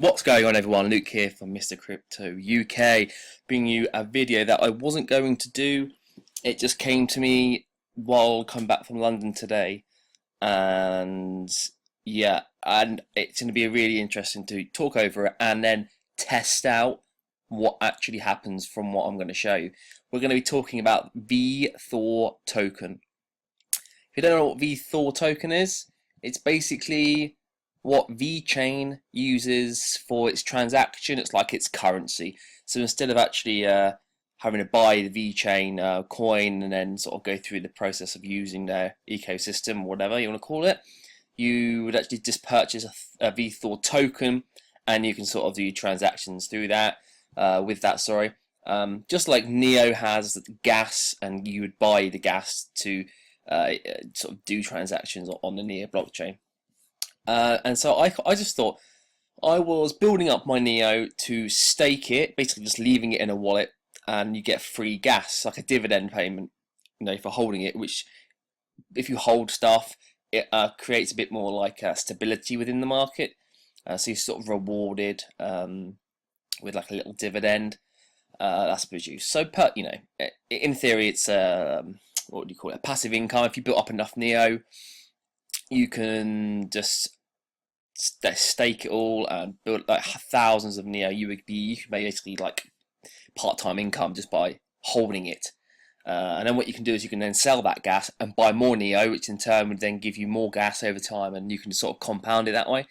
What's going on, everyone? Luke here from Mr. Crypto UK, bringing you a video that I wasn't going to do. It just came to me while coming back from London today, and yeah, and it's going to be really interesting to talk over it and then test out what actually happens from what I'm going to show you. We're going to be talking about VeThor token. If you don't know what VeThor token is, it's basically what VeChain uses for its transaction. It's like its currency. So instead of actually having to buy the VeChain coin and then sort of go through the process of using their ecosystem, or whatever you want to call it, you would actually just purchase a VeThor token, and you can sort of do transactions through that. With that, sorry. Just like Neo has gas, and you would buy the gas to sort of do transactions on the Neo blockchain. And so I just thought I was building up my Neo to stake it, basically just leaving it in a wallet, and you get free gas, like a dividend payment, for holding it. Which, if you hold stuff, it creates a bit more like stability within the market. So you're sort of rewarded with like a little dividend that's produced. So in theory, it's what do you call it? A passive income. If you built up enough Neo, you can just stake it all and build like thousands of Neo. You could basically like part-time income just by holding it. And then what you can do is you can then sell that gas and buy more Neo, which in turn would then give you more gas over time, and you can sort of compound it that way.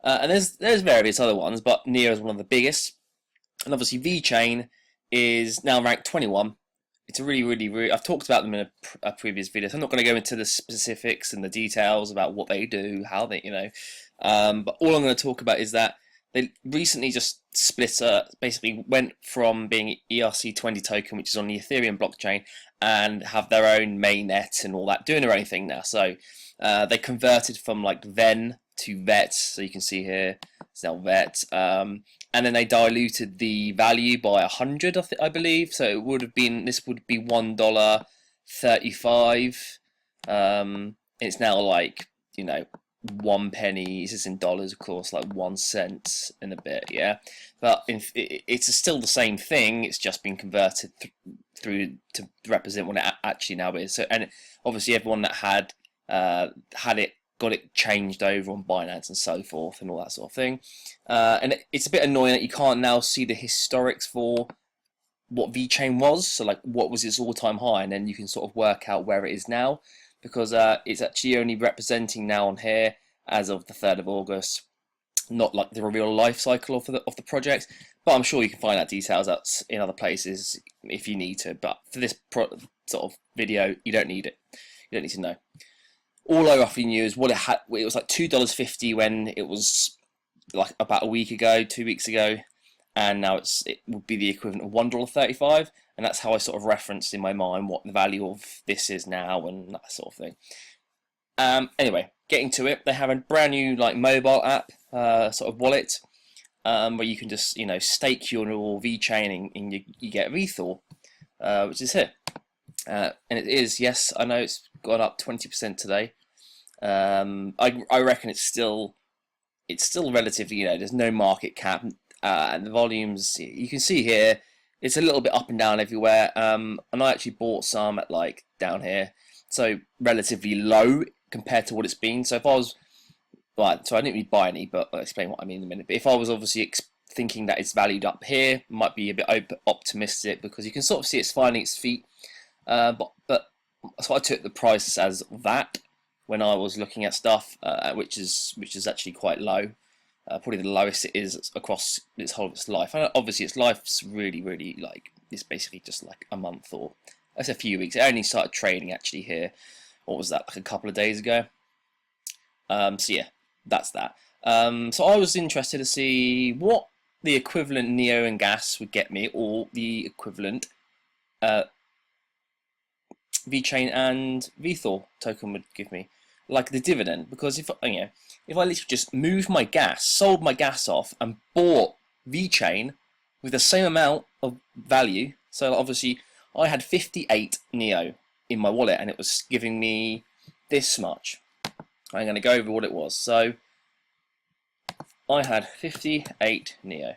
And there's various other ones, but Neo is one of the biggest. And obviously VeChain is now ranked 21. It's a really, I've talked about them in a previous video, so I'm not going to go into the specifics and the details about what they do, how they, but all I'm going to talk about is that they recently just basically went from being ERC20 token, which is on the Ethereum blockchain, and have their own mainnet and all that, doing their own thing now. So they converted from like Ven to Vet, so you can see here it's now Vet. And then they diluted the value by 100, I believe. So it would have been, this would be $1.35. It's now like 1 penny. This is in dollars, of course, like 1 cent and a bit, yeah. But it's still the same thing. It's just been converted through to represent what it actually now is. So, and obviously everyone that had it got it changed over on Binance and so forth and all that sort of thing. And it's a bit annoying that you can't now see the historics for what VeChain was. So like, what was its all-time high, and then you can sort of work out where it is now, because it's actually only representing now on here as of the 3rd of August, not like the real life cycle of the project. But I'm sure you can find out details out in other places if you need to. But for this sort of video, you don't need it. You don't need to know. All I roughly knew is what it had. It was like $2.50 when it was like about a week ago, 2 weeks ago, and now it would be the equivalent of $1.35, and that's how I sort of referenced in my mind what the value of this is now and that sort of thing. Anyway, getting to it, they have a brand new like mobile app sort of wallet where you can just stake your VeChain and you get VeThor, which is here. And it is, yes, I know it's gone up 20% today. I reckon it's still relatively, there's no market cap, and the volumes you can see here, it's a little bit up and down everywhere. And I actually bought some at like down here, so relatively low compared to what it's been. So if I was so I didn't really buy any, but I'll explain what I mean in a minute. But if I was obviously thinking that it's valued up here, might be a bit optimistic, because you can sort of see it's finding its feet. But so I took the price as that when I was looking at stuff, which is actually quite low, probably the lowest it is across its whole of its life. And obviously its life's really like, it's basically just like a month, or that's a few weeks. It only started trading actually here. What was that, like a couple of days ago? So yeah, that's that. So I was interested to see what the equivalent Neo and gas would get me, or the equivalent VeChain and VeThor token would give me, like the dividend. Because if I literally just moved my gas, sold my gas off, and bought VeChain with the same amount of value, so obviously I had 58 Neo in my wallet, and it was giving me this much. I'm going to go over what it was. So I had 58 Neo,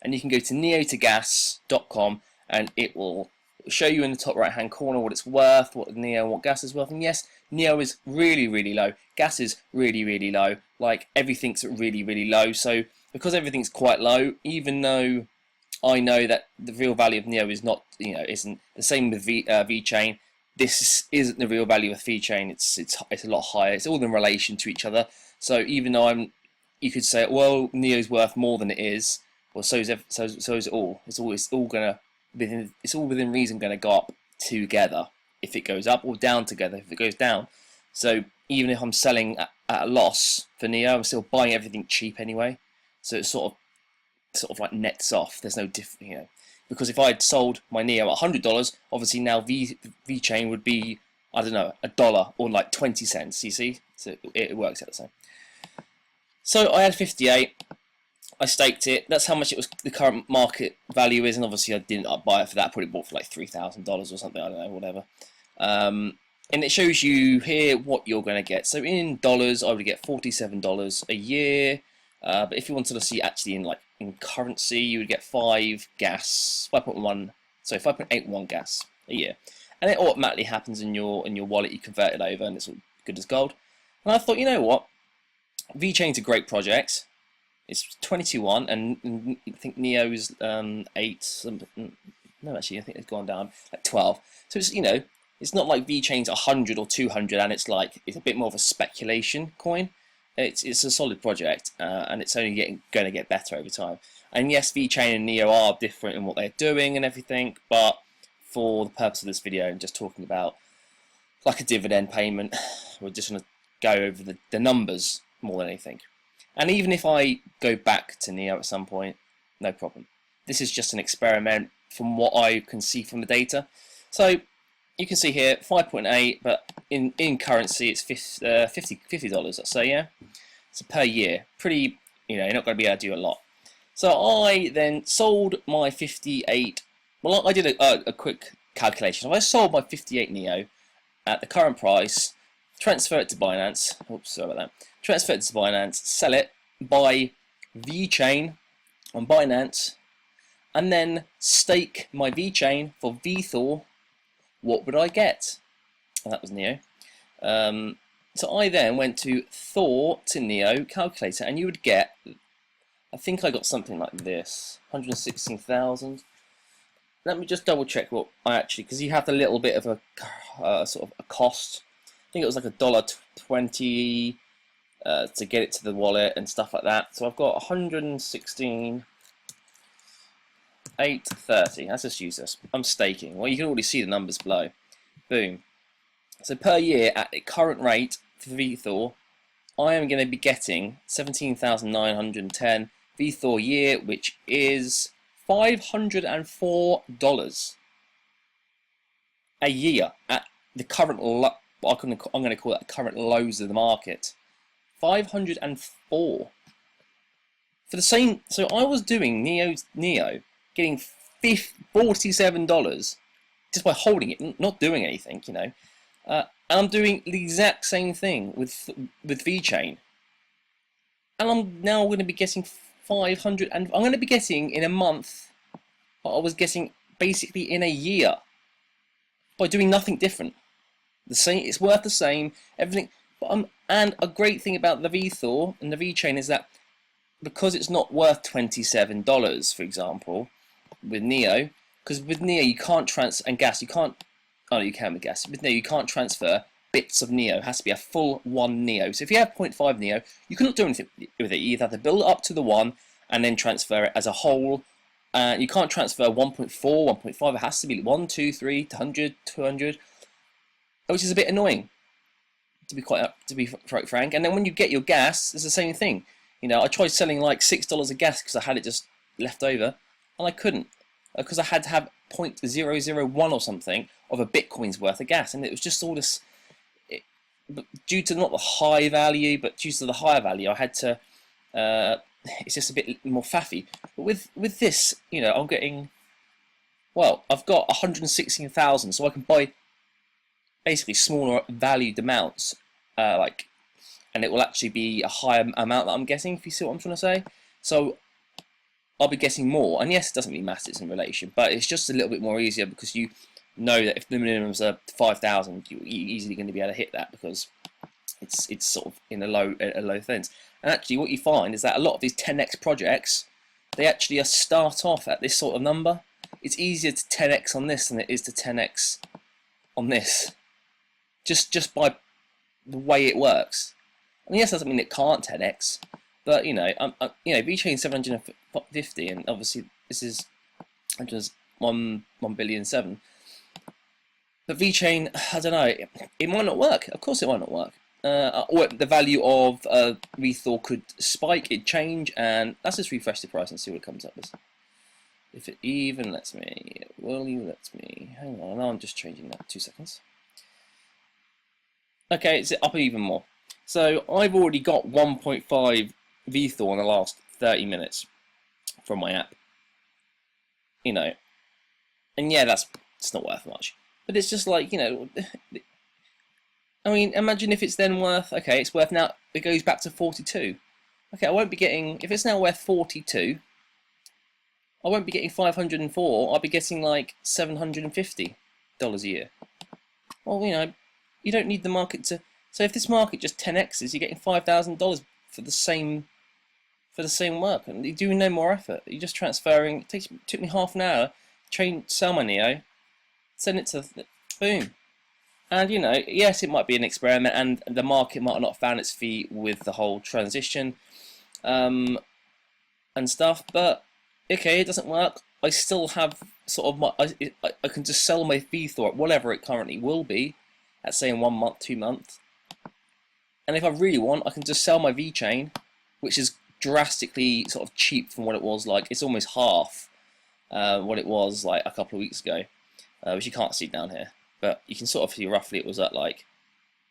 and you can go to neotogas.com and it will show you in the top right hand corner what it's worth, what Neo and what gas is worth. And yes, Neo is really low, gas is really low, like everything's really low. So because everything's quite low, even though I know that the real value of Neo is not, isn't the same with VeChain. This isn't the real value of VeChain. It's a lot higher. It's all in relation to each other. So even though you could say, well, Neo's worth more than it is. Well, so is it all. It's all within reason going to go up together. If it goes up, or down together if it goes down. So even if I'm selling at a loss for Neo, I'm still buying everything cheap anyway. So it's sort of like nets off. There's no difference, because if I had sold my Neo at $100, obviously now VeChain would be, I don't know, $1 or like 20 cents. You see, so it works out the same. So I had 58. I staked it. That's how much it was. The current market value is, and obviously I didn't buy it for that. Probably bought for like $3,000 or something. I don't know, whatever. And it shows you here what you're going to get. So in dollars, I would get $47 a year. But if you wanted to see actually in currency, you would get 5.81 gas a year, and it automatically happens in your wallet. You convert it over, and it's all good as gold. And I thought, you know what, VeChain's a great project. It's 22.1, and I think Neo's 8. No, actually, I think it's gone down like 12. So it's it's not like VeChain's 100 or 200, and it's a bit more of a speculation coin. It's a solid project, and it's only going to get better over time. And yes, VeChain and Neo are different in what they're doing and everything, but for the purpose of this video, I'm just talking about like a dividend payment. We're just going to go over the numbers more than anything. And even if I go back to Neo at some point, no problem. This is just an experiment from what I can see from the data. So you can see here 5.8, but in currency it's $50, let's say, yeah. So per year, pretty, you're not going to be able to do a lot. So I then sold my 58. Well, I did a quick calculation. If I sold my 58 Neo at the current price, transfer it to Binance. Oops, sorry about that. Transfer it to Binance, sell it, buy VeChain on Binance, and then stake my VeChain for VeThor. What would I get? And that was Neo. So I then went to Thor to Neo calculator, and you would get, I think I got something like this, 116,000. Let me just double check what I actually, because you have a little bit of a sort of a cost. I think it was like $1.20 to get it to the wallet and stuff like that. So I've got 116,830. Let's just use this. I'm staking. Well, you can already see the numbers below. Boom. So per year at the current rate for VeThor, I am going to be getting 17,910 VeThor year, which is $504 a year at the current I'm going to call that current lows of the market. 504 for the same. So I was doing Neo getting $47 just by holding it, not doing anything, and I'm doing the exact same thing with VeChain, and I'm now going to be getting 500, and I'm going to be getting in a month what I was getting basically in a year by doing nothing different. The same, it's worth the same, everything. But and a great thing about the VeThor and the VeChain is that because it's not worth $27, for example, with Neo, because with Neo you can't transfer, and gas you can't. Oh, you can with gas. With Neo you can't transfer bits of Neo. It has to be a full one Neo. So if you have 0.5 Neo, you cannot do anything with it. You either have to build it up to the one and then transfer it as a whole. You can't transfer 1.4, 1.5. It has to be 1, 2, 3, 100, 200, which is a bit annoying, to be quite frank. And then when you get your gas, it's the same thing. I tried selling like $6 of gas because I had it just left over, and I couldn't because I had to have 0.001 or something of a Bitcoin's worth of gas, and it was just all this. Due to not the high value, but due to the higher value, I had to. It's just a bit more faffy. But with this, I'm getting. Well, I've got 116,000, so I can buy basically smaller valued amounts, like and it will actually be a higher amount that I'm guessing, if you see what I'm trying to say. So I'll be guessing more, and yes, it doesn't really matter, it's in relation, but it's just a little bit more easier because you know that if the minimums are 5,000, you're easily going to be able to hit that because it's sort of in a low fence. And actually, what you find is that a lot of these 10x projects, they actually start off at this sort of number. It's easier to 10x on this than it is to 10x on this, just by the way it works. I mean, yes, doesn't mean it can't 10x, but you know, VeChain 750, and obviously this is just 1,000,000,007. But VeChain, I don't know, it might not work. Of course, it might not work. Or the value of VeThor could spike, it change, and let's just refresh the price and see what it comes up as. If it even lets me, will you let me? Hang on, I'm just changing that. 2 seconds. Okay, it's up even more. So I've already got 1.5 VeThor in the last 30 minutes from my app. You know, and yeah, it's not worth much. But it's just like, you know, I mean, imagine if it's then worth, okay, it's worth now, it goes back to 42. Okay, I won't be getting, if it's now worth 42, I won't be getting 504, I'll be getting like $750 a year. Well, you know, you don't need the market to, so if this market just 10x's, you're getting $5,000 for the same work, and you're doing no more effort. You're just transferring. It took me half an hour, sell my Neo, send it to, boom. And you know, yes, it might be an experiment, and the market might not have found its feet with the whole transition, and stuff. But okay, it doesn't work. I still have sort of my. I can just sell my VeThor at whatever it currently will be, at say in 1 month, 2 months. And if I really want, I can just sell my VeChain, which is drastically sort of cheap from what it was like. It's almost half what it was like a couple of weeks ago, which you can't see down here. But you can sort of see roughly it was at like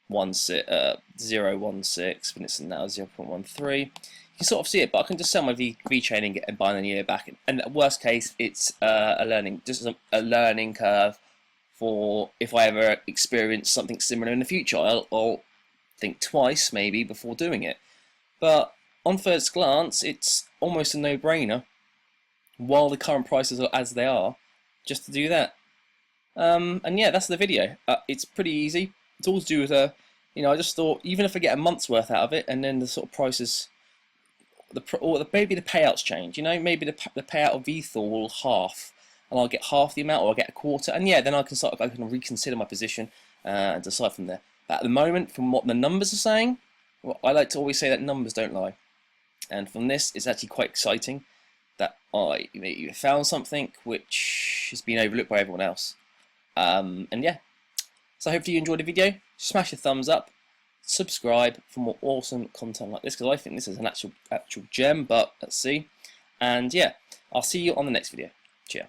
0.16, but it's now 0.13. You can sort of see it, but I can just sell my VeChain and buy the Neo back. And worst case, it's a learning curve for if I ever experience something similar in the future. I'll think twice maybe before doing it. But on first glance, it's almost a no-brainer, while the current prices are as they are, just to do that. And yeah, that's the video. It's pretty easy. It's all to do with you know, I just thought even if I get a month's worth out of it, and then the sort of prices, maybe the payouts change. You know, maybe the payout of VeThor will half, and I'll get half the amount, or I'll get a quarter, and yeah, then I can reconsider my position and decide from there. But at the moment, from what the numbers are saying, well, I like to always say that numbers don't lie, and from this, it's actually quite exciting that I found something which has been overlooked by everyone else. And yeah, so hopefully you enjoyed the video. Smash a thumbs up, subscribe for more awesome content like this, because I think this is an actual gem. But let's see, and yeah, I'll see you on the next video. Cheers.